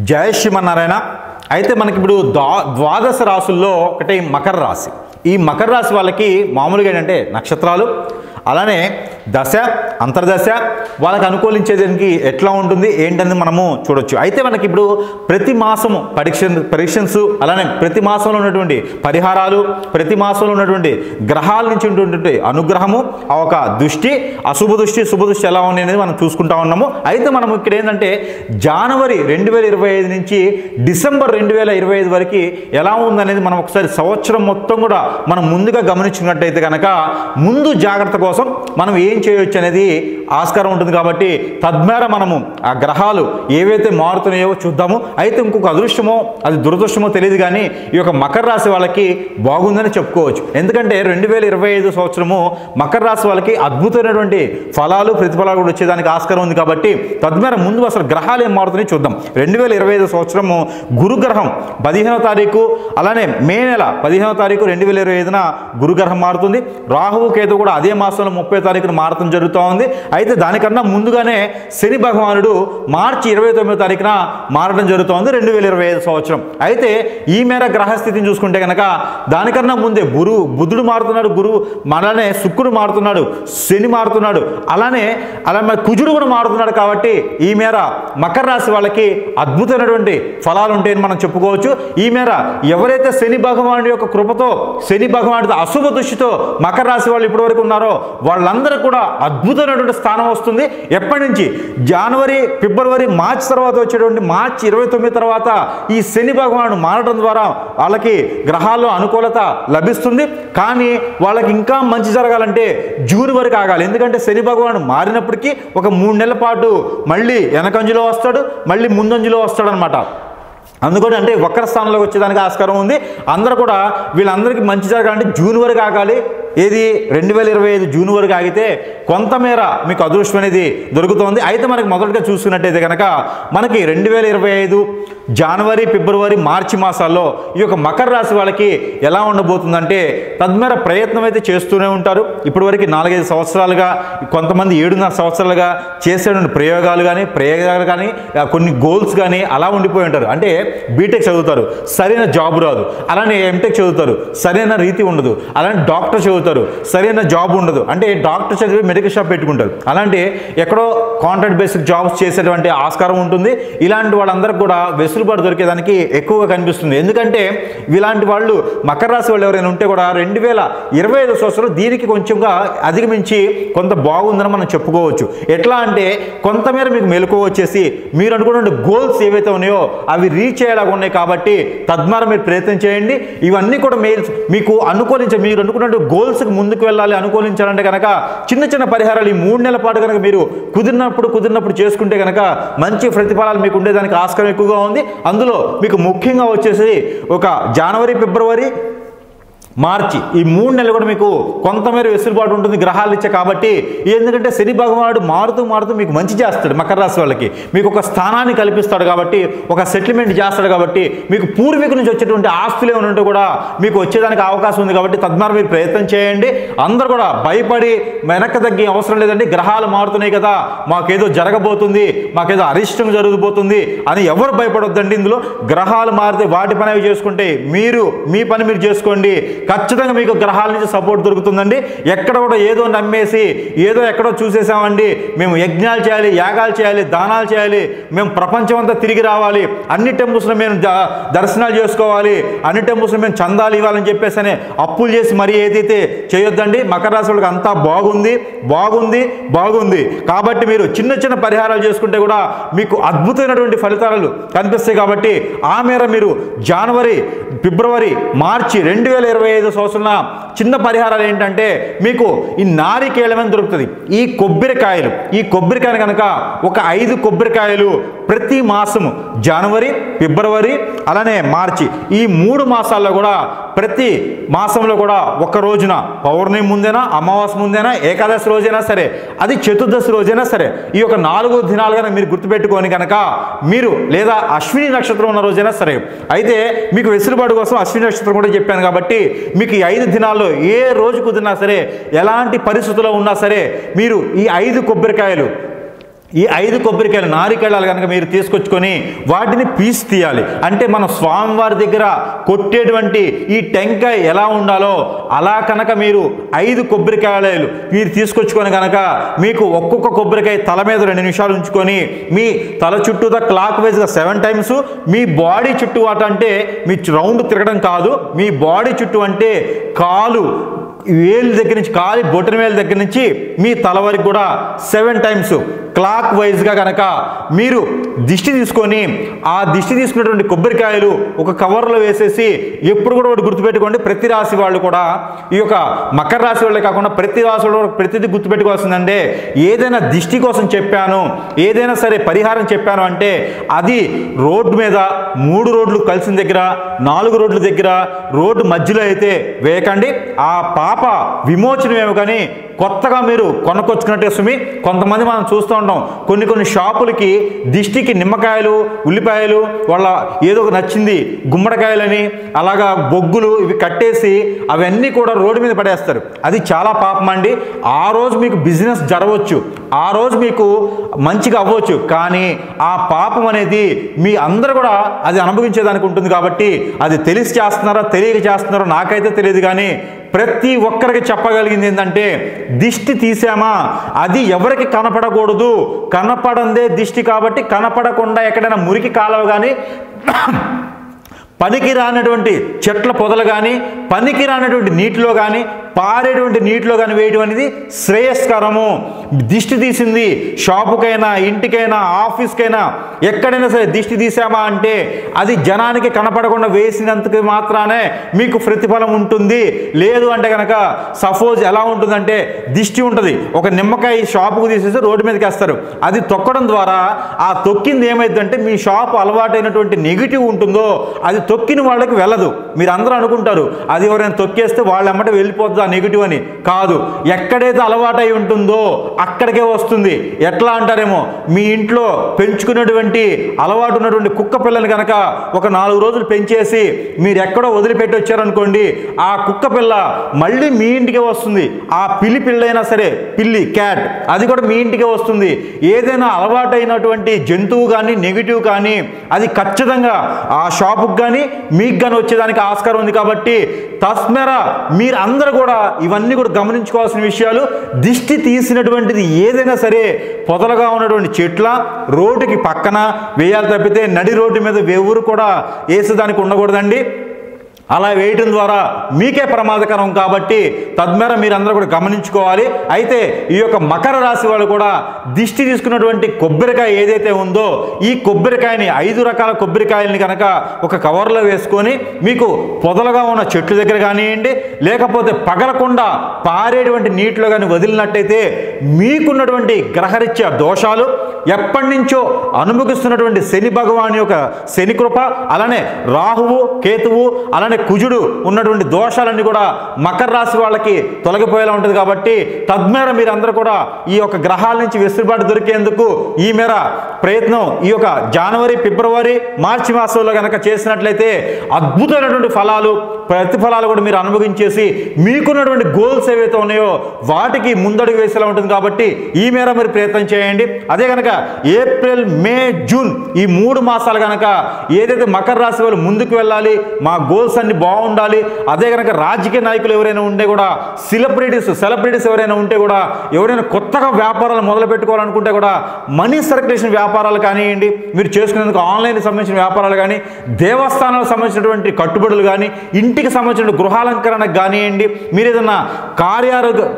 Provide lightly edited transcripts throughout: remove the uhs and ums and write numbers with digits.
జయ శ్రీమన్నారాయణ. అయితే మనకి ఇప్పుడు ద్వాదశ రాశుల్లో ఒకటి మకర రాశి. ఈ మకర రాశి వాళ్ళకి మామూలుగా ఏంటంటే నక్షత్రాలు, అలానే దశ, అంతర్దశ వాళ్ళకి అనుకూలించేదానికి ఎట్లా ఉంటుంది ఏంటని మనము చూడొచ్చు. అయితే మనకి ఇప్పుడు ప్రతి మాసము పరీక్షన్స్ అలానే ప్రతి మాసంలో ఉన్నటువంటి పరిహారాలు, ప్రతి మాసంలో ఉన్నటువంటి గ్రహాల నుంచి ఉన్నటువంటి అనుగ్రహము, ఆ ఒక దృష్టి, అశుభ దృష్టి, శుభ దృష్టి ఎలా ఉంది అనేది మనం చూసుకుంటా ఉన్నాము. అయితే మనం ఇక్కడ ఏంటంటే జనవరి 2025 నుంచి డిసెంబర్ 2025 వరకు ఎలా ఉందనేది మనం ఒకసారి సంవత్సరం మొత్తం కూడా మనం ముందుగా గమనించినట్టయితే కనుక ముందు జాగ్రత్త కోసం మనం ఏం చేయొచ్చు అనేది ఆస్కారం ఉంటుంది. కాబట్టి తద్మేర మనము ఆ గ్రహాలు ఏవైతే మారుతున్నాయో చూద్దాము. అయితే ఇంకొక అదృష్టమో అది దురదృష్టమో తెలియదు, కానీ ఈ యొక్క మకర రాశి వాళ్ళకి బాగుందని చెప్పుకోవచ్చు. ఎందుకంటే 2025 సంవత్సరము మకర రాశి వాళ్ళకి అద్భుతమైనటువంటి ఫలాలు, ప్రతిఫలాలు కూడా వచ్చేదానికి ఆస్కారం ఉంది. కాబట్టి తద్మేర ముందు అసలు గ్రహాలు ఏం మారుతున్నాయో చూద్దాం. 2025 సంవత్సరము గురుగ్రహం 15వ తారీఖు, అలానే మే నెల 15వ తారీఖు 2025న గురుగ్రహం మారుతుంది. రాహువు కేతు కూడా అదే మాసంలో 30వ తారీఖున మారటం జరుగుతూ ఉంది. అయితే దానికన్నా ముందుగానే శని భగవానుడు మార్చి 29వ తారీఖున మారడం జరుగుతోంది 2025 సంవత్సరం. అయితే ఈ మేర గ్రహస్థితిని చూసుకుంటే కనుక దానికన్నా ముందే బుధుడు మారుతున్నాడు, అలానే శుక్రుడు మారుతున్నాడు, శని మారుతున్నాడు, అలానే కుజుడు కూడా మారుతున్నాడు. కాబట్టి ఈ మేర మకర రాశి వాళ్ళకి అద్భుతమైనటువంటి ఫలాలు ఉంటాయని మనం చెప్పుకోవచ్చు. ఈ మేర ఎవరైతే శని భగవానుడి యొక్క కృపతో, శని భగవానుడితో అశుభ దృష్టితో మకర రాశి వాళ్ళు ఇప్పటి వరకు ఉన్నారో వాళ్ళందరూ కూడా అద్భుతమైనటువంటి స్థానం వస్తుంది. ఎప్పటి నుంచి? జనవరి, ఫిబ్రవరి, మార్చి తర్వాత వచ్చేటువంటి మార్చి 29 తర్వాత ఈ శని భగవానుడు మారడం ద్వారా వాళ్ళకి గ్రహాల్లో అనుకూలత లభిస్తుంది. కానీ వాళ్ళకి ఇంకా మంచి జరగాలంటే జూన్ వరకు ఆగాలి. ఎందుకంటే శని భగవానుడు మారినప్పటికీ ఒక 3 నెలల పాటు మళ్ళీ వెనకంజులో వస్తాడు, మళ్ళీ ముందంజులో వస్తాడు అనమాట. అందుకని అంటే వక్ర స్థానంలోకి వచ్చేదానికి ఆస్కారం ఉంది. అందరూ కూడా వీళ్ళందరికీ మంచి జరగాలంటే జూన్ వరకు ఆగాలి. ఏది 2025 జూన్ వరకు ఆగితే కొంతమేర మీకు అదృష్టం అనేది దొరుకుతుంది. అయితే మనకి మొదటగా చూసుకున్నట్టయితే కనుక మనకి 2025 జనవరి, ఫిబ్రవరి, మార్చి మాసాల్లో ఈ యొక్క మకర రాశి వాళ్ళకి ఎలా ఉండబోతుందంటే తద్మేర ప్రయత్నం అయితే చేస్తూనే ఉంటారు. ఇప్పటివరకు 4-5 సంవత్సరాలుగా, కొంతమంది 7.5 సంవత్సరాలుగా చేసేటువంటి ప్రయోగాలు కానీ కొన్ని గోల్స్ కానీ అలా ఉండిపోయి ఉంటారు. అంటే బీటెక్ చదువుతారు, సరైన జాబ్ రాదు, అలానే ఎంటెక్ చదువుతారు, సరైన రీతి ఉండదు, అలానే డాక్టర్ చదువుతారు, సరైన జాబ్ ఉండదు. అంటే డాక్టర్ చదివి మెడికల్ షాప్ పెట్టుకుంటారు, అలాంటి ఎక్కడో కాంట్రాక్ట్ బేసిక్ జాబ్స్ చేసేటువంటి ఆస్కారం ఉంటుంది. ఇలాంటి వాళ్ళందరికీ కూడా వెసులుబాటు దొరికేదానికి ఎక్కువగా కనిపిస్తుంది. ఎందుకంటే ఇలాంటి వాళ్ళు మకర రాశి వాళ్ళు ఎవరైనా ఉంటే కూడా 2025 సంవత్సరం దీనికి కొంచెంగా అధిగమించి కొంత బాగుందని మనం చెప్పుకోవచ్చు. ఎట్లా అంటే కొంతమేర మీకు మెలకువ వచ్చేసి మీరు అనుకున్న గోల్స్ ఏవైతే ఉన్నాయో అవి రీచ్ అయ్యేలాగా ఉన్నాయి. కాబట్టి తద్వారా మీరు ప్రయత్నం చేయండి. ఇవన్నీ కూడా మీకు మీరు అనుకున్నట్టు గోల్స్కి ముందుకు వెళ్ళాలి, అనుకూలించాలంటే కనుక చిన్న చిన్న పరిహారాలు ఈ 3 నెలల పాటు కనుక మీరు కుదిరినప్పుడు చేసుకుంటే కనుక మంచి ప్రతిఫలాలు మీకు ఉండేదానికి ఆస్కారం ఎక్కువగా ఉంది. అందులో మీకు ముఖ్యంగా వచ్చేసి ఒక జనవరి, ఫిబ్రవరి, మార్చి ఈ 3 నెలలు కూడా మీకు కొంతమేర వెసులుబాటు ఉంటుంది గ్రహాలు ఇచ్చే. కాబట్టి ఎందుకంటే శని భగవానుడు మారుతూ మీకు మంచి చేస్తాడు. మకర రాశి వాళ్ళకి మీకు ఒక స్థానాన్ని కల్పిస్తాడు, కాబట్టి ఒక సెటిల్మెంట్ చేస్తాడు. కాబట్టి మీకు పూర్వీకుల నుంచి వచ్చేటువంటి ఆస్తులు ఏమైనా ఉంటే కూడా మీకు వచ్చేదానికి అవకాశం ఉంది. కాబట్టి తద్వారా మీరు ప్రయత్నం చేయండి. అందరూ కూడా భయపడి వెనక్కి తగ్గే అవసరం లేదండి. గ్రహాలు మారుతున్నాయి కదా, మాకేదో జరగబోతుంది, మాకేదో అరిష్టం జరగబోతుంది అని ఎవరు భయపడొద్దండి. ఇందులో గ్రహాలు మారితే వాటి పని అవి చేసుకుంటే మీరు మీ పని మీరు చేసుకోండి. ఖచ్చితంగా మీకు గ్రహాల నుంచి సపోర్ట్ దొరుకుతుందండి. ఎక్కడ కూడా ఏదో నమ్మేసి ఏదో ఎక్కడో చూసేసామండి, మేము యజ్ఞాలు చేయాలి, యాగాలు చేయాలి, దానాలు చేయాలి, మేము ప్రపంచం అంతా తిరిగి రావాలి, అన్ని టెంపుల్స్లో మేము దర్శనాలు చేసుకోవాలి, అన్ని టెంపుల్స్లో మేము చందాలు ఇవ్వాలని చెప్పేసి అని అప్పులు చేసి మరీ ఏదైతే చేయొద్దండి. మకర రాశి వాళ్ళకి అంతా బాగుంది. కాబట్టి మీరు చిన్న చిన్న పరిహారాలు చేసుకుంటే కూడా మీకు అద్భుతమైనటువంటి ఫలితాలు కనిపిస్తాయి. కాబట్టి ఆ మేర మీరు జనవరి, ఫిబ్రవరి, మార్చి 2025 సంవత్సరంలో చిన్న పరిహారాలు ఏంటంటే మీకు ఈ నారికేళమని దొరుకుతుంది. ఈ కొబ్బరికాయలు కనుక ఒక 5 కొబ్బరికాయలు ప్రతి మాసము జనవరి, ఫిబ్రవరి, అలానే మార్చి ఈ 3 మాసాల్లో కూడా ప్రతి మాసంలో కూడా ఒక రోజున పౌర్ణమి ముందేనా, అమావాస్య ముందేనా, ఏకాదశి రోజైనా సరే, అది చతుర్దశి రోజైనా సరే, ఈ యొక్క 4 దినాలు కనుక మీరు గుర్తుపెట్టుకొని కనుక మీరు లేదా అశ్విని నక్షత్రం ఉన్న రోజైనా సరే. అయితే మీకు వెసులుబాటు కోసం అశ్విని నక్షత్రం కూడా చెప్పాను. కాబట్టి మీకు ఈ 5 దినాల్లో ఏ రోజు కుదిరినా సరే, ఎలాంటి పరిస్థితుల్లో ఉన్నా సరే మీరు ఈ 5 కొబ్బరికాయలు ఈ 5 కొబ్బరికాయలు నారికేళాలు కనుక మీరు తీసుకొచ్చుకొని వాటిని పీస్ తీయాలి. అంటే మన స్వామివారి దగ్గర కొట్టేటువంటి ఈ టెంకాయ ఎలా ఉండాలో అలా కనుక మీరు 5 కొబ్బరికాయలు మీరు తీసుకొచ్చుకొని కనుక మీకు ఒక్కొక్క కొబ్బరికాయ తల మీద 2 నిమిషాలు ఉంచుకొని మీ తల చుట్టూదా క్లాక్ వైజ్గా 7 టైమ్స్ మీ బాడీ చుట్టూ అంటే మీ రౌండ్ తిరగడం కాదు, మీ బాడీ చుట్టూ అంటే కాలు వేలు దగ్గర నుంచి కాలి బొటన వేలు దగ్గర నుంచి మీ తల వరకు కూడా 7 టైమ్స్ క్లాక్ వైజ్గా కనుక మీరు దిష్టి తీసుకొని ఆ దిష్టి తీసుకున్నటువంటి కొబ్బరికాయలు ఒక కవర్లో వేసేసి ఎప్పుడు కూడా ఒకటి గుర్తుపెట్టుకోండి. ప్రతి రాశి వాళ్ళు కూడా ఈ యొక్క మకర రాశి వాళ్ళే కాకుండా ప్రతి రాశి వాళ్ళు ప్రతిదీ గుర్తుపెట్టుకోవాల్సిందంటే ఏదైనా దిష్టి కోసం చెప్పాను, ఏదైనా సరే పరిహారం చెప్పాను అంటే అది రోడ్డు మీద 3 రోడ్లు కలిసిన దగ్గర 4 రోడ్ల దగ్గర రోడ్డు మధ్యలో అయితే వేయకండి. ఆ పాప విమోచనమేమో కానీ కొత్తగా మీరు కొనుక్కొచ్చుకున్నట్టే సుమి. కొంతమంది మనం చూస్తూ ఉంటాం కొన్ని షాపులకి దిష్టికి నిమ్మకాయలు ఉల్లిపాయలు వాళ్ళ ఏదో నచ్చింది గుమ్మడికాయలని అలాగా బొగ్గులు ఇవి కట్టేసి అవన్నీ కూడా రోడ్డు మీద పడేస్తారు. అది చాలా పాపం అండి. ఆ రోజు మీకు బిజినెస్ జరగవచ్చు, ఆ రోజు మీకు మంచిగా అవ్వచ్చు, కానీ ఆ పాపం అనేది మీ అందరూ కూడా అది అనుభవించేదానికి ఉంటుంది. కాబట్టి అది తెలిసి చేస్తున్నారో తెలియక చేస్తున్నారో నాకైతే తెలియదు, కానీ ప్రతి ఒక్కరికి చెప్పగలిగింది ఏంటంటే దిష్టి తీసామా అది ఎవరికి కనపడకూడదు. కనపడందే దిష్టి కాబట్టి కనపడకుండా ఎక్కడైనా మురికి కాలువ కానీ పనికి రానటువంటి చెట్ల పొదలు కానీ పనికి రానటువంటి నీటిలో కానీ పారేటువంటి నీటిలో కానీ వేయడం అనేది శ్రేయస్కరము. దిష్టి తీసింది షాపుకైనా ఇంటికైనా ఆఫీస్కైనా ఎక్కడైనా సరే దిష్టి తీసామా అంటే అది జనానికి కనపడకుండా వేసినందుకు మాత్రానే మీకు ప్రతిఫలం ఉంటుంది. లేదు అంటే కనుక సపోజ్ ఎలా ఉంటుందంటే దిష్టి ఉంటుంది, ఒక నిమ్మకాయ షాపుకు తీసేసి రోడ్డు మీదకి వేస్తారు. అది తొక్కడం ద్వారా ఆ తొక్కింది ఏమైందంటే మీ షాపు అలవాటైనటువంటి నెగిటివ్ ఉంటుందో అది తొక్కిన వాళ్ళకి వెళ్ళదు. మీరు అందరూ అనుకుంటారు అది ఎవరైనా తొక్కేస్తే వాళ్ళెమ్మట వెళ్ళిపోతుంది ఆ నెగిటివ్ అని. కాదు, ఎక్కడైతే అలవాటై ఉంటుందో అక్కడికే వస్తుంది. ఎట్లా అంటారేమో, మీ ఇంట్లో పెంచుకున్నటువంటి అలవాటు ఉన్నటువంటి కుక్క పిల్లని కనుక ఒక 4 రోజులు పెంచేసి మీరు ఎక్కడో వదిలిపెట్టి వచ్చారనుకోండి, ఆ కుక్క పిల్ల మళ్ళీ మీ ఇంటికే వస్తుంది. ఆ పిల్లైనా సరే పిల్లి క్యాట్ అది కూడా మీ ఇంటికే వస్తుంది. ఏదైనా అలవాటైనటువంటి జంతువు కానీ నెగిటివ్ కానీ అది ఖచ్చితంగా ఆ షాపుకి కానీ మీకు కానీ వచ్చేదానికి ఆస్కారం ఉంది. కాబట్టి తస్మెర మీరు అందరూ కూడా ఇవన్నీ కూడా గమనించుకోవాల్సిన విషయాలు. దిష్టి తీసినటువంటిది ఏదైనా సరే పొదలుగా ఉన్నటువంటి చెట్ల రోడ్డుకి పక్కన వేయాలి తప్పితే నడి రోడ్డు మీద ఎవరు కూడా వేసేదానికి ఉండకూడదండి. అలా వేయటం ద్వారా మీకే ప్రమాదకరం. కాబట్టి తద్మేర మీరందరూ కూడా గమనించుకోవాలి. అయితే ఈ యొక్క మకర రాశి వాళ్ళు కూడా దిష్టి తీసుకున్నటువంటి కొబ్బరికాయ ఏదైతే ఉందో ఈ కొబ్బరికాయని 5 రకాల కొబ్బరికాయలని కనుక ఒక కవర్లో వేసుకొని మీకు పొదలుగా ఉన్న చెట్ల దగ్గర కానివ్వండి లేకపోతే పగలకుండా పారేటువంటి నీటిలో కానీ వదిలినట్టయితే మీకున్నటువంటి గ్రహరీత్యా దోషాలు ఎప్పటి నుంచో అనుభవిస్తున్నటువంటి శని భగవాన్ యొక్క శని కృప అలానే రాహువు కేతువు అలానే కుజుడు ఉన్నటువంటి దోషాలన్నీ కూడా మకర రాశి వాళ్ళకి తొలగిపోయేలా ఉంటుంది. కాబట్టి తద్మేర మీరందరూ కూడా ఈ యొక్క గ్రహాల నుంచి వెసులుబాటు దొరికేందుకు ఈ మేర ప్రయత్నం ఈ యొక్క జనవరి ఫిబ్రవరి మార్చి మాసంలో కనుక చేసినట్లయితే అద్భుతమైనటువంటి ఫలాలు ప్రతిఫలాలు కూడా మీరు అనుభవించేసి మీకున్నటువంటి గోల్స్ ఏవైతే ఉన్నాయో వాటికి ముందడుగు వేసేలా ఉంటుంది. కాబట్టి ఈ మేర మీరు ప్రయత్నం చేయండి. అదే కనుక ఏప్రిల్ మే జూన్ ఈ 3 మాసాలు కనుక ఏదైతే మకర రాశి వాళ్ళు ముందుకు వెళ్ళాలి, మా గోల్స్ అన్ని బాగుండాలి. అదే కనుక రాజకీయ నాయకులు ఎవరైనా ఉంటే కూడా సెలబ్రిటీస్ ఎవరైనా ఉంటే కూడా ఎవరైనా కొత్తగా వ్యాపారాలు మొదలు పెట్టుకోవాలనుకుంటే కూడా మనీ సర్క్యులేషన్ వ్యాపారాలు కానివ్వండి, మీరు చేసుకునేందుకు ఆన్లైన్కి సంబంధించిన వ్యాపారాలు కానీ దేవస్థానాలకు సంబంధించినటువంటి కట్టుబడులు కానీ ఇంటికి సంబంధించిన గృహాలంకరణకు కానివ్వండి, మీరు ఏదైనా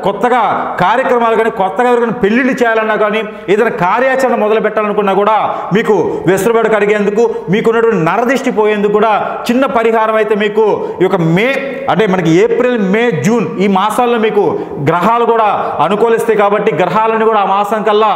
కొత్తగా కార్యక్రమాలు కానీ కొత్తగా ఎవరికైనా పెళ్లిళ్ళు చేయాలన్నా కానీ ఏదైనా కార్యాచరణ మొదలు పెట్టాలనుకున్నా కూడా మీకు వెసులుబాటు కలిగేందుకు మీకున్నటువంటి నరదిష్టి పోయేందుకు కూడా చిన్న పరిహారం అయితే మీకు ఈ యొక్క మనకి ఏప్రిల్ మే జూన్ ఈ మాసాల్లో మీకు గ్రహాలు కూడా అనుకూలిస్తాయి. కాబట్టి గ్రహాలను కూడా ఆ మాసం కల్లా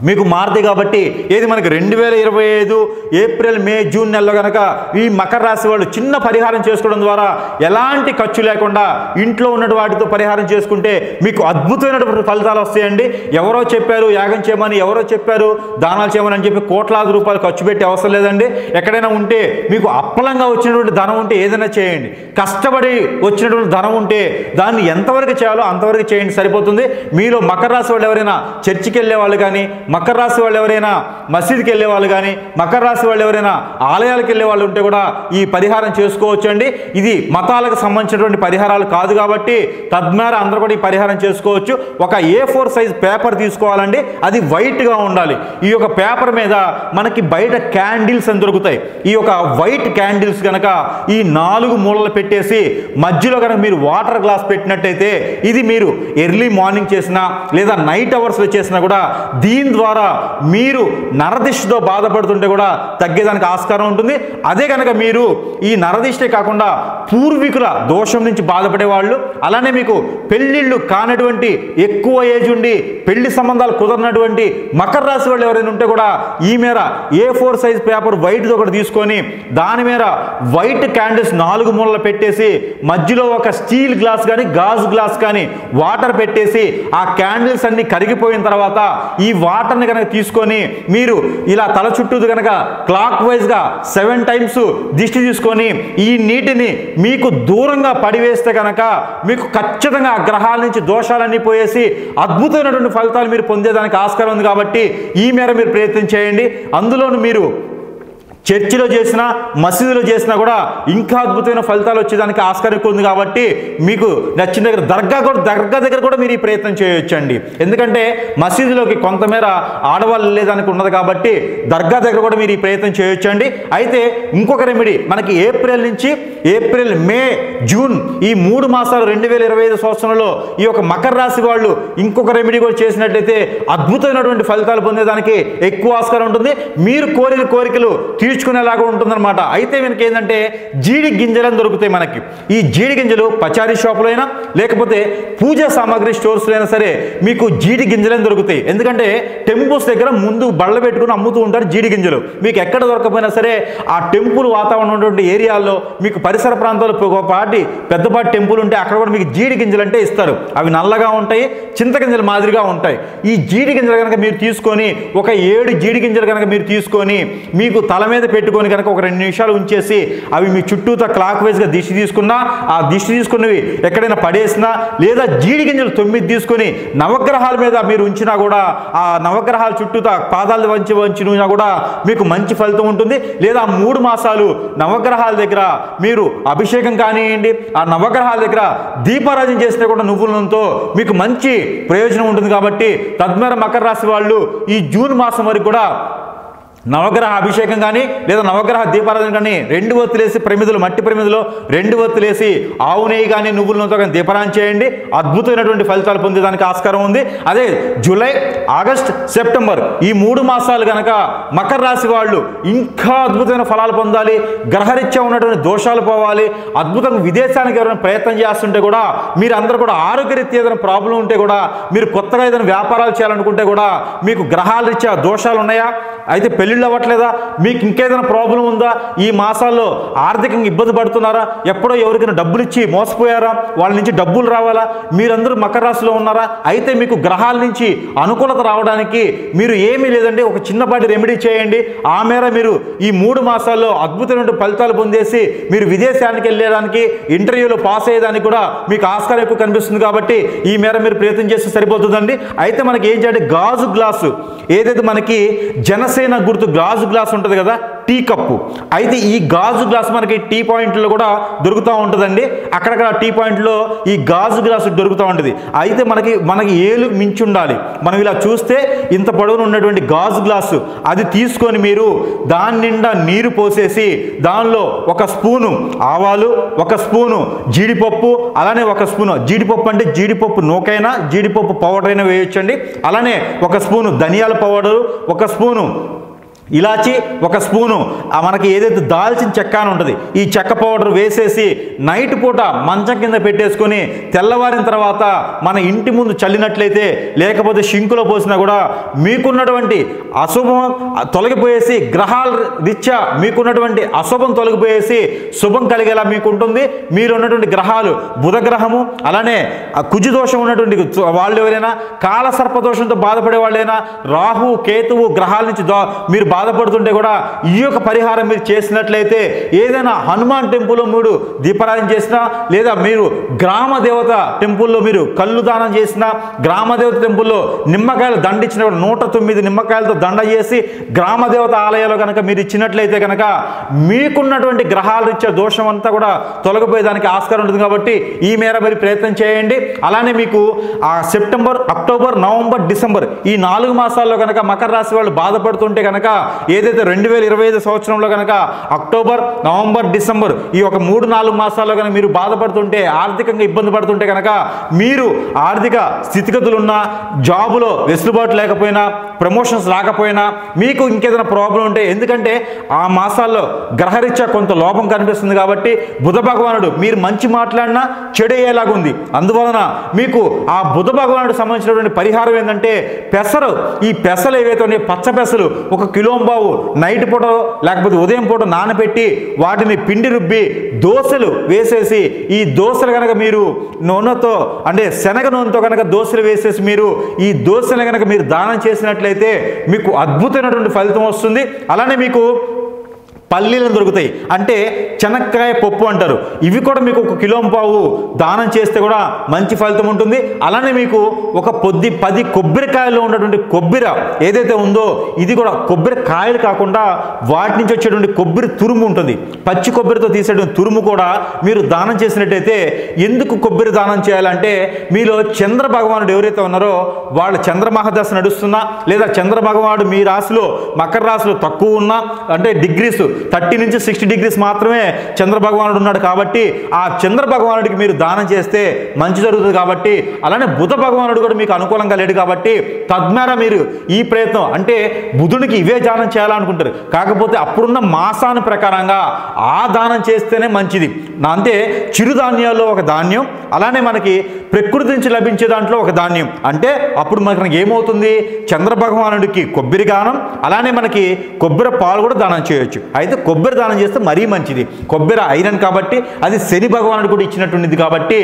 మీకు మారుతాయి. కాబట్టి ఏది మనకి 2025 ఏప్రిల్ మే జూన్ నెలలో కనుక ఈ మకర రాశి వాళ్ళు చిన్న పరిహారం చేసుకోవడం ద్వారా ఎలాంటి ఖర్చు లేకుండా ఇంట్లో ఉన్నటువంటి వాటితో పరిహారం చేసుకుంటే మీకు అద్భుతమైనటువంటి ఫలితాలు వస్తాయండి. ఎవరో చెప్పారు యాగం చేయమని, ఎవరో చెప్పారు దానాలు చేయమని అని చెప్పి కోట్లాది రూపాయలు ఖర్చు పెట్టి అవసరం లేదండి. ఎక్కడైనా ఉంటే మీకు అప్పలంగా వచ్చినటువంటి ధనం ఉంటే ఏదైనా చేయండి. కష్టపడి వచ్చినటువంటి ధనం ఉంటే దాన్ని ఎంతవరకు చేయాలో అంతవరకు చేయండి, సరిపోతుంది. మీలో మకర రాశి వాళ్ళు ఎవరైనా చర్చికి వెళ్ళే వాళ్ళు కానీ మకర రాశి వాళ్ళు ఎవరైనా మసీదుకి వెళ్ళే వాళ్ళు కానీ, మకర రాశి వాళ్ళు ఎవరైనా ఆలయాలకు వెళ్ళే వాళ్ళు ఉంటే కూడా ఈ పరిహారం చేసుకోవచ్చు అండి. ఇది మతాలకు సంబంధించినటువంటి పరిహారాలు కాదు కాబట్టి తద్వారా అందరూ కూడా ఈ పరిహారం చేసుకోవచ్చు. ఒక A4 సైజ్ పేపర్ తీసుకోవాలండి, అది వైట్గా ఉండాలి. ఈ యొక్క పేపర్ మీద మనకి బయట క్యాండిల్స్ అని దొరుకుతాయి. ఈ యొక్క వైట్ క్యాండిల్స్ కనుక ఈ 4 మూలలు పెట్టేసి మధ్యలో కనుక మీరు వాటర్ గ్లాస్ పెట్టినట్టయితే, ఇది మీరు ఎర్లీ మార్నింగ్ చేసినా లేదా నైట్ అవర్స్లో చేసినా కూడా దీని ద్వారా మీరు నరదిష్టితో బాధపడుతుంటే కూడా తగ్గేదానికి ఆస్కారం ఉంటుంది. అదే కనుక మీరు ఈ నరదిష్టి కాకుండా పూర్వీకుల దోషం నుంచి బాధపడే వాళ్ళు, అలానే మీకు పెళ్ళిళ్ళు కానటువంటి ఎక్కువ ఏజ్ ఉండి పెళ్లి సంబంధాలు కుదరనటువంటి మకర రాశి వాళ్ళు ఎవరైనా ఉంటే కూడా ఈ మేర A4 సైజ్ పేపర్ వైట్తో ఒకటి తీసుకొని దాని మీద వైట్ క్యాండిల్స్ 4 మూలలు పెట్టేసి మధ్యలో ఒక స్టీల్ గ్లాస్ కానీ గాజు గ్లాస్ కానీ వాటర్ పెట్టేసి ఆ క్యాండిల్స్ అన్ని కరిగిపోయిన తర్వాత ఈ వాటర్ని కనుక తీసుకొని మీరు ఇలా తల చుట్టూ కనుక క్లాక్ వైజ్గా 7 టైమ్స్ దిష్టి తీసుకొని ఈ నీటిని మీకు దూరంగా పడివేస్తే కనుక మీకు ఖచ్చితంగా ఆ గ్రహాల నుంచి దోషాలన్నీ పోయేసి అద్భుతమైనటువంటి ఫలితాలు మీరు పొందేదానికి ఆస్కారం ఉంది. కాబట్టి ఈ మేర మీరు ప్రయత్నం చేయండి. అందులోనూ మీరు చర్చిలో చేసినా మసీదులో చేసినా కూడా ఇంకా అద్భుతమైన ఫలితాలు వచ్చేదానికి ఆస్కారం ఎక్కువ ఉంది. కాబట్టి మీకు నచ్చిన దర్గా దగ్గర కూడా మీరు ఈ ప్రయత్నం చేయొచ్చండి. ఎందుకంటే మసీదులోకి కొంతమేర ఆడవాళ్ళు వెళ్ళేదానికి ఉన్నది కాబట్టి దర్గా దగ్గర కూడా మీరు ఈ ప్రయత్నం చేయొచ్చండి. అయితే ఇంకొక రెమెడీ మనకి ఏప్రిల్ మే జూన్ ఈ 3 మాసాలు 2025 సంవత్సరంలో ఈ యొక్క మకర రాశి వాళ్ళు ఇంకొక రెమెడీ కూడా చేసినట్లయితే అద్భుతమైనటువంటి ఫలితాలు పొందేదానికి ఎక్కువ ఆస్కారం ఉంటుంది. మీరు కోరిన కోరికలు తీర్చుకునేలాగా ఉంటుందన్నమాట. అయితే మనకి ఏంటంటే జీడి గింజలు దొరుకుతాయి. మనకి ఈ జీడి గింజలు పచారీ షాపులో అయినా లేకపోతే పూజా సామాగ్రి స్టోర్స్లో అయినా సరే మీకు జీడి గింజలు దొరుకుతాయి. ఎందుకంటే టెంపుల్స్ దగ్గర ముందు బళ్ళ పెట్టుకుని అమ్ముతూ ఉంటారు జీడి గింజలు. మీకు ఎక్కడ దొరకపోయినా సరే ఆ టెంపుల్ వాతావరణం ఉన్నటువంటి ఏరియాల్లో మీకు పరిసర ప్రాంతాల్లో పెద్దపాటి టెంపుల్ ఉంటే అక్కడ కూడా మీకు జీడి గింజలు అంటే ఇస్తారు. అవి నల్లగా ఉంటాయి, చింతగింజలు మాదిరిగా ఉంటాయి. ఈ జీడి గింజలు కనుక మీరు తీసుకొని ఒక 7 జీడి గింజలు కనుక మీరు తీసుకొని మీకు తల మీద పెట్టుకొని కనుక ఒక 2 నిమిషాలు ఉంచేసి అవి మీ చుట్టూతో క్లాక్ వైజ్గా దిష్టి తీసుకున్నా, ఆ దిష్టి తీసుకున్నవి ఎక్కడైనా పడేసినా లేదా జీడి గింజలు 9 తీసుకొని నవగ్రహాల మీద మీరు ఉంచినా కూడా ఆ నవగ్రహాల చుట్టూతో పాదాలు వంచినా కూడా మీకు మంచి ఫలితం ఉంటుంది. లేదా 3 మాసాలు నవగ్రహాల దగ్గర మీరు అభిషేకం కానివ్వండి, ఆ నవగ్రహాల దగ్గర దీపారాధన చేస్తే కూడా నువ్వుల నూనెతో మీకు మంచి ప్రయోజనం ఉంటుంది. కాబట్టి తద్వారా మకర రాశి వాళ్ళు ఈ జూన్ మాసం వరకు కూడా నవగ్రహ అభిషేకం కానీ లేదా నవగ్రహ దీపారాధన కానీ 2 ఒత్తులేసి ప్రమిదలు మట్టి ప్రమిదలో 2 ఒత్తులేసి ఆవు నెయ్యి కానీ నువ్వుల నూనెతో కానీ దీపారాధన చేయండి. అద్భుతమైనటువంటి ఫలితాలు పొందేదానికి ఆస్కారం ఉంది. అదే జూలై, ఆగస్ట్, సెప్టెంబర్ ఈ 3 మాసాలు కనుక మకర రాశి వాళ్ళు ఇంకా అద్భుతమైన ఫలాలు పొందాలి, గ్రహరీత్యా ఉన్నటువంటి దోషాలు పోవాలి, అద్భుతంగా విదేశానికి ఎవరైనా ప్రయత్నం చేస్తుంటే కూడా మీరు అందరూ కూడా ఆరోగ్యరీత్యా ఏదైనా ప్రాబ్లం ఉంటే కూడా మీరు కొత్తగా ఏదైనా వ్యాపారాలు చేయాలనుకుంటే కూడా మీకు గ్రహాల రీత్యా దోషాలు ఉన్నాయా, అయితే పెళ్లిళ్ళు అవ్వట్లేదా, మీకు ఇంకేదైనా ప్రాబ్లం ఉందా, ఈ మాసాల్లో ఆర్థికంగా ఇబ్బంది పడుతున్నారా, ఎప్పుడో ఎవరికైనా డబ్బులు ఇచ్చి మోసపోయారా, వాళ్ళ నుంచి డబ్బులు రావాలా, మీరందరూ మకర రాశిలో ఉన్నారా, అయితే మీకు గ్రహాల నుంచి అనుకూలత రావడానికి మీరు ఏమీ లేదండి ఒక చిన్నపాటి రెమెడీ చేయండి. ఆ మేర మీరు ఈ 3 మాసాల్లో అద్భుతమైన ఫలితాలు పొందేసి మీరు విదేశానికి వెళ్ళేదానికి, ఇంటర్వ్యూలో పాస్ అయ్యేదానికి కూడా మీకు ఆస్కారం ఎక్కువ కనిపిస్తుంది. కాబట్టి ఈ మేర మీరు ప్రయత్నం చేస్తే సరిపోతుందండి. అయితే మనకి ఏం చేయాలి, గాజు గ్లాసు ఏదైతే మనకి జనసేన గుర్తు గాజు గ్లాస్ ఉంటుంది కదా, టీ కప్పు, అయితే ఈ గాజు గ్లాస్ మనకి టీ పాయింట్లో కూడా దొరుకుతూ ఉంటుందండి. అక్కడక్కడ టీ పాయింట్లో ఈ గాజు గ్లాసు దొరుకుతూ ఉంటుంది. అయితే మనకి ఏలు మించి ఉండాలి. మనం ఇలా చూస్తే ఇంత పొడవున ఉన్నటువంటి గాజు గ్లాసు అది తీసుకొని మీరు దాని నిండా నీరు పోసేసి దానిలో 1 స్పూను ఆవాలు, 1 స్పూను జీడిపప్పు, అలానే 1 స్పూను జీడిపప్పు అంటే జీడిపప్పు నూకైనా జీడిపప్పు పౌడర్ అయినా వేయొచ్చండి. అలానే 1 స్పూను ధనియాల పౌడరు, 1 స్పూను ఇలాచి, 1 స్పూను మనకి ఏదైతే దాల్చిన చెక్క అని ఉంటుంది ఈ చెక్క పౌడర్ వేసేసి నైట్ పూట మంచం కింద పెట్టేసుకొని తెల్లవారిన తర్వాత మన ఇంటి ముందు చల్లినట్లయితే లేకపోతే షింకులో పోసినా కూడా మీకున్నటువంటి అశుభం తొలగిపోయేసి గ్రహాల రీత్యా మీకున్నటువంటి అశుభం తొలగిపోయేసి శుభం కలిగేలా మీకు ఉంటుంది. మీరు ఉన్నటువంటి గ్రహాలు బుధ గ్రహము, అలానే కుజు దోషం ఉన్నటువంటి వాళ్ళు ఎవరైనా, కాల సర్పదోషంతో బాధపడే వాళ్ళైనా, రాహు కేతువు గ్రహాల నుంచి మీరు బాధపడుతుంటే కూడా ఈ యొక్క పరిహారం మీరు చేసినట్లయితే, ఏదైనా హనుమాన్ టెంపుల్లో మీరు దీపారాధన చేసినా, లేదా మీరు గ్రామ దేవత టెంపుల్లో మీరు కళ్ళు దానం చేసినా, గ్రామ దేవత టెంపుల్లో నిమ్మకాయలు దండ ఇచ్చినప్పుడు 109 నిమ్మకాయలతో దండ చేసి గ్రామ దేవత ఆలయాల్లో కనుక మీరు ఇచ్చినట్లయితే కనుక మీకున్నటువంటి గ్రహాలు ఇచ్చే దోషం అంతా కూడా తొలగిపోయేదానికి ఆస్కారం ఉంటుంది. కాబట్టి ఈ మేర మీరు ప్రయత్నం చేయండి. అలానే మీకు ఆ సెప్టెంబర్, అక్టోబర్, నవంబర్, డిసెంబర్ ఈ 4 మాసాల్లో కనుక మకర రాశి వాళ్ళు బాధపడుతుంటే కనుక, ఏదైతే 2025 సంవత్సరంలో కనుక అక్టోబర్, నవంబర్, డిసెంబర్ ఈ ఒక 3-4 మాసాల్లో కనుక మీరు బాధపడుతుంటే, ఆర్థికంగా ఇబ్బంది పడుతుంటే కనుక, మీరు ఆర్థిక స్థితిగతులున్నా, జాబులో వెసులుబాటు లేకపోయినా, ప్రమోషన్స్ రాకపోయినా, మీకు ఇంకేదైనా ప్రాబ్లం ఉంటే, ఎందుకంటే ఆ మాసాల్లో గ్రహరీత్యా కొంత లోపం కనిపిస్తుంది కాబట్టి బుధ భగవానుడు మీరు మంచి మాట్లాడినా చెడు అయ్యేలాగుంది. అందువలన మీకు ఆ బుధ భగవానుడు సంబంధించినటువంటి పరిహారం ఏంటంటే పెసరు. ఈ పెసలు ఏవైతే ఉన్నాయో, పచ్చ పెసలు 1 కిలోంబావు నైట్ పూట లేకపోతే ఉదయం పూట నానబెట్టి వాటిని పిండి రుబ్బి దోశలు వేసేసి, ఈ దోశలు కనుక మీరు నూనెతో అంటే శనగ నూనెతో కనుక దోశలు వేసేసి మీరు ఈ దోశలు కనుక మీరు దానం చేసినట్లయితే మీకు అద్భుతమైనటువంటి ఫలితం వస్తుంది. అలానే మీకు పల్లీలు దొరుకుతాయి, అంటే చెనక్కాయ పప్పు అంటారు. ఇవి కూడా మీకు 1 కిలోంపావు దానం చేస్తే కూడా మంచి ఫలితం ఉంటుంది. అలానే మీకు ఒక 10 కొబ్బరికాయల్లో ఉన్నటువంటి కొబ్బరి ఏదైతే ఉందో, ఇది కూడా కొబ్బరికాయలు కాకుండా వాటి నుంచి వచ్చేటువంటి కొబ్బరి తురుము ఉంటుంది, పచ్చి కొబ్బరితో తీసేటువంటి తురుము కూడా మీరు దానం చేసినట్టయితే, ఎందుకు కొబ్బరి దానం చేయాలంటే మీలో చంద్ర భగవానుడు ఎవరైతే ఉన్నారో వాళ్ళు చంద్రమహాదశ నడుస్తున్నా, లేదా చంద్ర భగవానుడు మీ రాశిలో మకర రాశిలో తక్కువ ఉన్నా, అంటే డిగ్రీస్ 30 నుంచి 60 డిగ్రీస్ మాత్రమే చంద్ర భగవానుడు ఉన్నాడు కాబట్టి ఆ చంద్ర భగవానుడికి మీరు దానం చేస్తే మంచి జరుగుతుంది. కాబట్టి అలానే బుధ భగవానుడు కూడా మీకు అనుకూలంగా లేడు కాబట్టి తద్వారా మీరు ఈ ప్రయత్నం, అంటే బుధుడికి ఇవే దానం చేయాలనుకుంటారు, కాకపోతే అప్పుడున్న మాసాను ప్రకారంగా ఆ దానం చేస్తేనే మంచిది. అంటే చిరుధాన్యాల్లో ఒక ధాన్యం, అలానే మనకి ప్రకృతి నుంచి లభించే దాంట్లో ఒక ధాన్యం. అంటే అప్పుడు మనకి ఏమవుతుంది, చంద్ర భగవానుడికి కొబ్బరి దానం, అలానే మనకి కొబ్బరి పాలు కూడా దానం చేయొచ్చు. అయితే కొబ్బరి దానం చేస్తే మరీ మంచిది. కొబ్బరి ఐరన్ కాబట్టి అది శని భగవానుడు కూడా ఇచ్చినటువంటిది కాబట్టి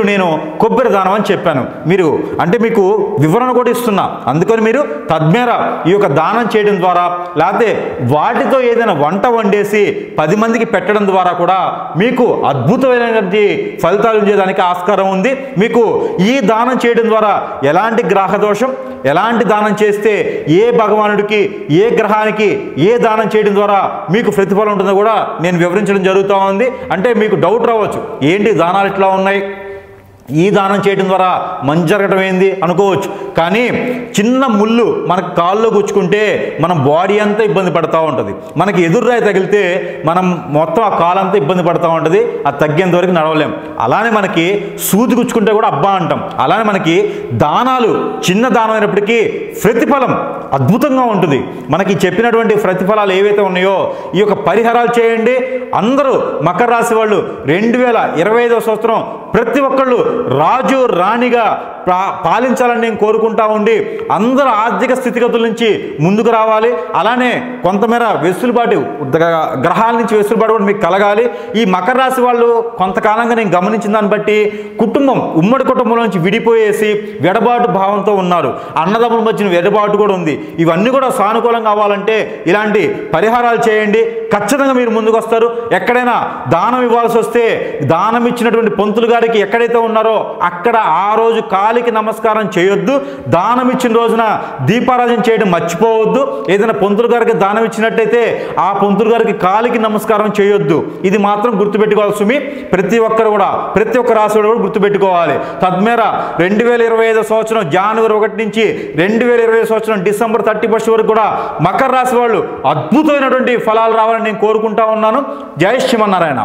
నేను కొబ్బరి దానం అని చెప్పాను. మీరు అంటే మీకు వివరణ కూడా ఇస్తున్నా, అందుకని మీరు తద్మేర ఈ యొక్క దానం చేయడం ద్వారా, లేకపోతే వాటితో ఏదైనా వంట వండేసి 10 మందికి పెట్టడం ద్వారా కూడా మీకు అద్భుతమైనటువంటి ఫలితాలు చేయడానికి ఆస్కారం ఉంది. మీకు ఈ దానం చేయడం ద్వారా ఎలాంటి గ్రహ దోషం, ఎలాంటి దానం చేస్తే ఏ భగవానుడికి, ఏ గ్రహానికి ఏ దానం చేయడం ద్వారా మీకు ప్రతిఫలం ఉంటుందో కూడా నేను వివరించడం జరుగుతూ ఉంది. అంటే మీకు డౌట్ రావచ్చు, ఏంటి దానాలు ఇట్లా ఉన్నాయి, ఈ దానం చేయడం ద్వారా మంచి జరగడం ఏంది అనుకోవచ్చు. కానీ చిన్న ముళ్ళు మనకు కాల్లో గుచ్చుకుంటే మనం బాడీ అంతా ఇబ్బంది పడుతూ ఉంటుంది. మనకి ఎదురురాయి తగిలితే మనం మొత్తం ఆ కాలంతా ఇబ్బంది పడుతూ ఉంటుంది, అది తగ్గేంత వరకు నడవలేం. అలానే మనకి సూది గుచ్చుకుంటే కూడా అబ్బా అంటాం. అలానే మనకి దానాలు చిన్న దానం అయినప్పటికీ ప్రతిఫలం అద్భుతంగా ఉంటుంది. మనకి చెప్పినటువంటి ప్రతిఫలాలు ఏవైతే ఉన్నాయో ఈ యొక్క పరిహారాలు చేయండి. అందరూ మకర రాశి వాళ్ళు 2025వ సంవత్సరం ప్రతి ఒక్కళ్ళు రాజు రాణిగా పాలించాలని నేను కోరుకుంటా ఉండి, అందరూ ఆర్థిక స్థితిగతుల నుంచి ముందుకు రావాలి. అలానే కొంతమేర వెసులుబాటు, గ్రహాల నుంచి వెసులుబాటు కూడా మీకు కలగాలి. ఈ మకర రాశి వాళ్ళు కొంతకాలంగా నేను గమనించిన దాన్ని బట్టి ఉమ్మడి కుటుంబంలో నుంచి విడిపోయేసి వెడబాటు భావంతో ఉన్నారు. అన్నదమ్ముల మధ్యన వెడబాటు కూడా ఉంది. ఇవన్నీ కూడా సానుకూలంగా అవ్వాలంటే ఇలాంటి పరిహారాలు చేయండి, ఖచ్చితంగా మీరు ముందుకు వస్తారు. ఎక్కడైనా దానం ఇవ్వాల్సి వస్తే దానం ఇచ్చినటువంటి పంతులు గారికి ఎక్కడైతే ఉన్నారో అక్కడ ఆ రోజు కాలికి నమస్కారం చేయొద్దు. దానం ఇచ్చిన రోజున దీపారాధన చేయడం మర్చిపోవద్దు. ఏదైనా పంతులు గారికి దానం ఇచ్చినట్టయితే ఆ పంతులు గారికి కాలికి నమస్కారం చేయొద్దు. ఇది మాత్రం గుర్తుపెట్టుకోవాలి సుమి. ప్రతి ఒక్కరు కూడా, ప్రతి ఒక్క రాశి కూడా గుర్తుపెట్టుకోవాలి. తద్మేర 2025 సంవత్సరం జనవరి 1 నుంచి 2020 సంవత్సరం డిసెంబర్ 31 వరకు కూడా మకర రాశి వాళ్ళు అద్భుతమైనటువంటి ఫలాలు రావాలని నేను కోరుకుంటా ఉన్నాను. జై శ్రీమన్నారాయణ.